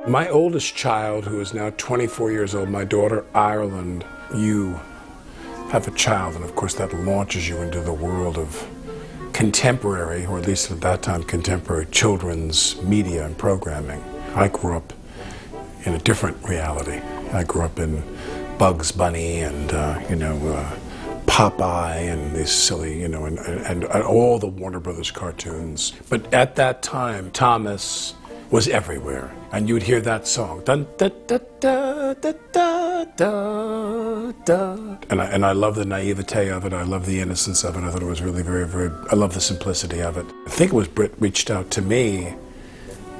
My oldest child, who is now 24 years old, my daughter, Ireland, you have a child, and of course that launches you into the world of contemporary, or at least at that time, contemporary children's media and programming. I grew up in a different reality. I grew up in Bugs Bunny and, Popeye and these silly, and all the Warner Brothers cartoons. But at that time, Thomas was everywhere. And you'd hear that song. Dun, da, da, da, da, da, da, da. And I love the naivete of it. I love the innocence of it. I thought it was really I love the simplicity of it. I think it was Britt reached out to me,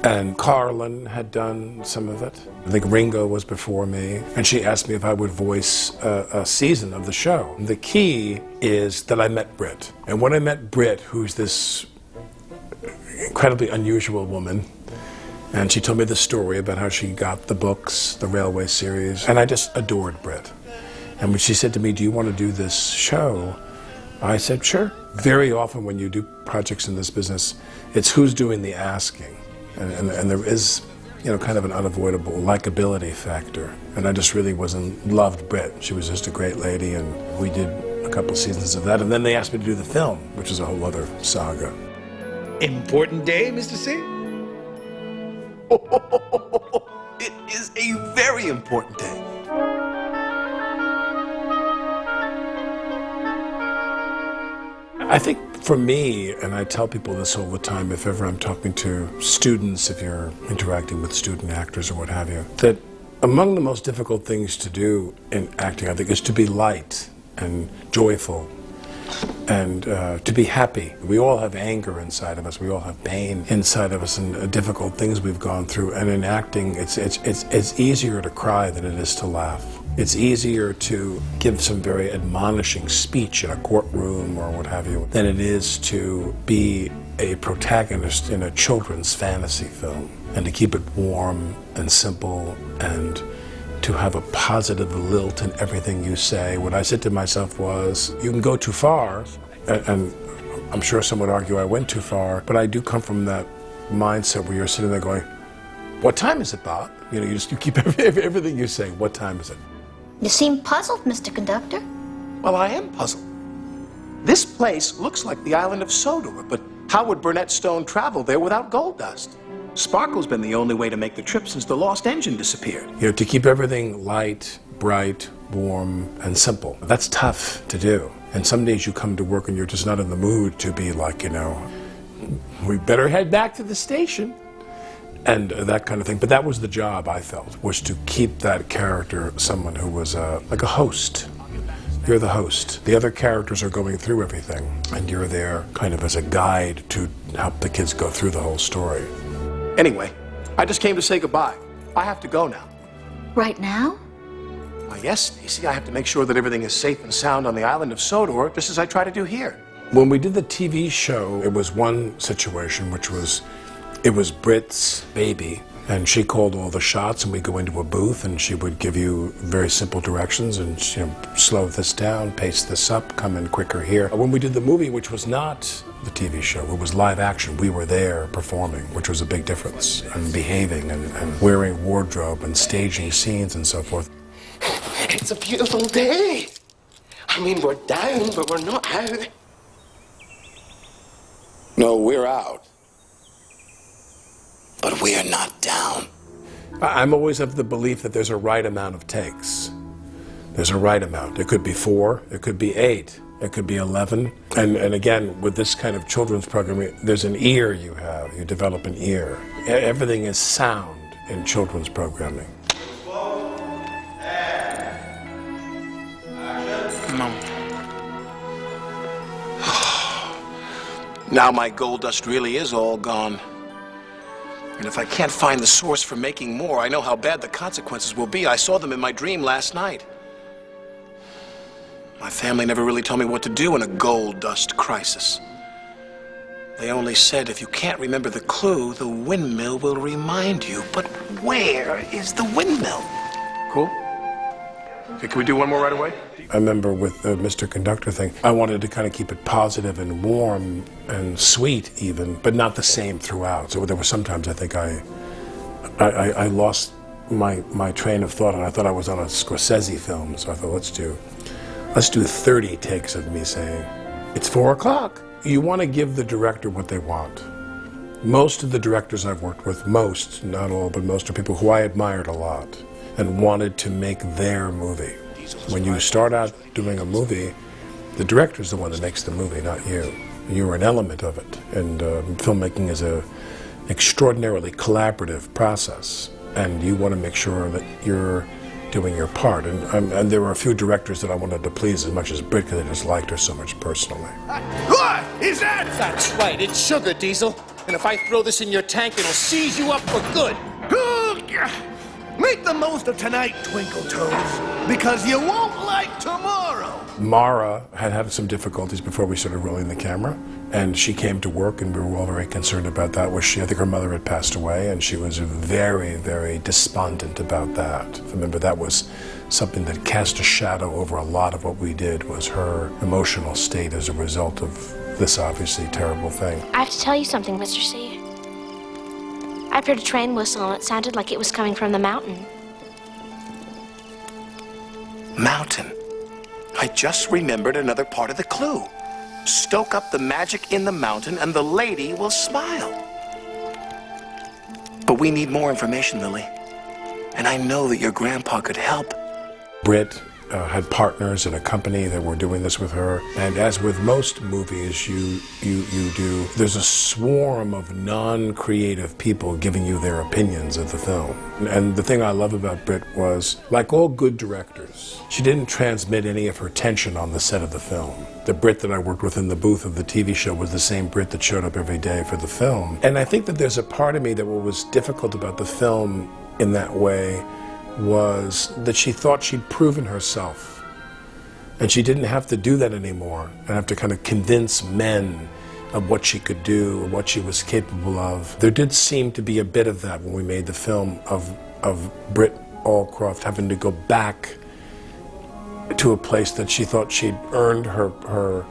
and Carlin had done some of it. I think Ringo was before me. And she asked me if I would voice a season of the show. The key is that I met Britt. And when I met Britt, who's this incredibly unusual woman, and she told me the story about how she got the books, the Railway series, and I just adored Britt. And when she said to me, "Do you want to do this show?" I said, "Sure." Very often when you do projects in this business, it's who's doing the asking. And there is, kind of an unavoidable likability factor. And I just really loved Britt. She was just a great lady, and we did a couple seasons of that. And then they asked me to do the film, which is a whole other saga. Important day, Mr. C? It is a very important day. I think for me, and I tell people this all the time, if ever I'm talking to students, if you're interacting with student actors or what have you, that among the most difficult things to do in acting, I think, is to be light and joyful and to be happy. We all have anger inside of us. We all have pain inside of us and difficult things we've gone through. And in acting, it's easier to cry than it is to laugh. It's easier to give some very admonishing speech in a courtroom or what have you than it is to be a protagonist in a children's fantasy film and to keep it warm and simple and to have a positive lilt in everything you say. What I said to myself was, you can go too far, and I'm sure some would argue I went too far, but I do come from that mindset where you're sitting there going, "What time is it, Bob?" You keep everything you say, "What time is it?" You seem puzzled, Mr. Conductor. Well, I am puzzled. This place looks like the island of Sodor, but how would Burnett Stone travel there without gold dust? Sparkle's been the only way to make the trip since the lost engine disappeared. To keep everything light, bright, warm, and simple. That's tough to do. And some days you come to work and you're just not in the mood to be like, we better head back to the station. And that kind of thing. But that was the job, I felt, was to keep that character someone who was like a host. You're the host. The other characters are going through everything, and you're there kind of as a guide to help the kids go through the whole story. Anyway, I just came to say goodbye. I have to go now. Right now? Yes, Stacy, I have to make sure that everything is safe and sound on the island of Sodor, just as I try to do here. When we did the TV show, it was one situation, which was, it was Britt's baby, and she called all the shots, and we'd go into a booth, and she would give you very simple directions, and slow this down, pace this up, come in quicker here. When we did the movie, which was not the TV show, it was live action, we were there performing, which was a big difference, and behaving, and wearing wardrobe, and staging scenes, and so forth. It's a beautiful day. I mean, we're down, but we're not out. No, we're out. But we are not down. I'm always of the belief that there's a right amount of takes. There's a right amount. It could be 4, it could be 8, it could be 11. And again, with this kind of children's programming, there's an ear you have. You develop an ear. Everything is sound in children's programming. Now my gold dust really is all gone. And if I can't find the source for making more, I know how bad the consequences will be. I saw them in my dream last night. My family never really told me what to do in a gold dust crisis. They only said if you can't remember the clue, the windmill will remind you. But where is the windmill? Cool? Okay, can we do one more right away? I remember with the Mr. Conductor thing, I wanted to kind of keep it positive and warm and sweet even, but not the same throughout. So there were sometimes I think I I lost my train of thought, and I thought I was on a Scorsese film, so I thought, let's do 30 takes of me saying, it's 4 o'clock. You want to give the director what they want. Most of the directors I've worked with, most, not all, but most, are people who I admired a lot and wanted to make their movie. When you start out doing a movie, the director's the one that makes the movie, not you. You're an element of it, and filmmaking is an extraordinarily collaborative process, and you want to make sure that you're doing your part. And there were a few directors that I wanted to please as much as Britt, because I just liked her so much personally. What is that? That's right, it's sugar, Diesel. And if I throw this in your tank, it'll seize you up for good. Make the most of tonight, Twinkle Toes, because you won't like tomorrow. Mara had some difficulties before we started rolling the camera, and she came to work, and we were all very concerned about that. I think her mother had passed away, and she was very, very despondent about that. Remember, that was something that cast a shadow over a lot of what we did, was her emotional state as a result of this obviously terrible thing. I have to tell you something, Mr. C. I've heard a train whistle, and it sounded like it was coming from the mountain. Mountain. I just remembered another part of the clue. Stoke up the magic in the mountain and the lady will smile. But we need more information, Lily. And I know that your grandpa could help. Britt had partners in a company that were doing this with her, and as with most movies you do, there's a swarm of non-creative people giving you their opinions of the film. And the thing I love about Britt was, like all good directors, she didn't transmit any of her tension on the set of the film. The Britt that I worked with in the booth of the TV show was the same Britt that showed up every day for the film. And I think that there's a part of me that what was difficult about the film in that way was that she thought she'd proven herself, and she didn't have to do that anymore and have to kind of convince men of what she could do and what she was capable of. There did seem to be a bit of that when we made the film of Britt Allcroft having to go back to a place that she thought she'd earned her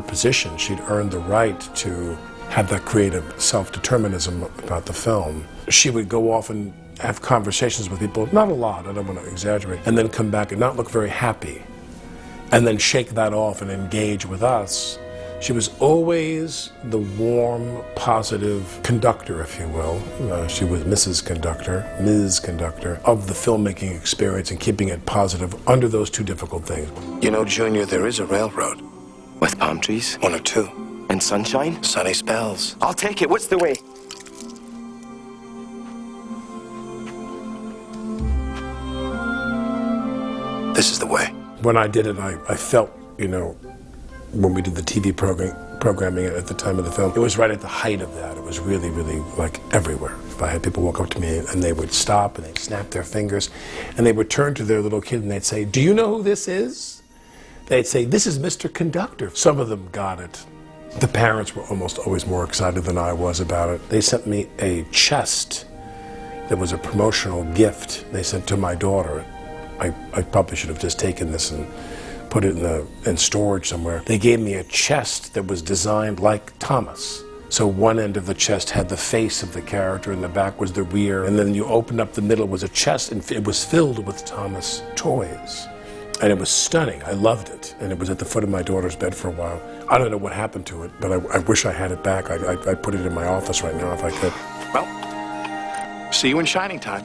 position. She'd earned the right to have that creative self-determinism about the film. She would go off and have conversations with people, not a lot, I don't want to exaggerate, and then come back and not look very happy, and then shake that off and engage with us. She was always the warm, positive conductor, if you will. She was Ms. Conductor, of the filmmaking experience, and keeping it positive under those two difficult things. You know, Junior, there is a railroad. With palm trees? 1 or 2. And sunshine? Sunny spells. I'll take it. What's the way? This is the way. When I did it, I felt, you know, when we did the TV programming at the time of the film, it was right at the height of that. It was really, really, like, everywhere. If I had people walk up to me and they would stop and they'd snap their fingers and they would turn to their little kid and they'd say, "Do you know who this is?" They'd say, "This is Mr. Conductor." Some of them got it. The parents were almost always more excited than I was about it. They sent me a chest that was a promotional gift they sent to my daughter. I probably should have just taken this and put it in storage somewhere. They gave me a chest that was designed like Thomas. So one end of the chest had the face of the character, and the back was the rear, and then you open up the middle was a chest, and it was filled with Thomas toys. And it was stunning. I loved it. And it was at the foot of my daughter's bed for a while. I don't know what happened to it, but I wish I had it back. I'd put it in my office right now if I could. Well, see you in shining time.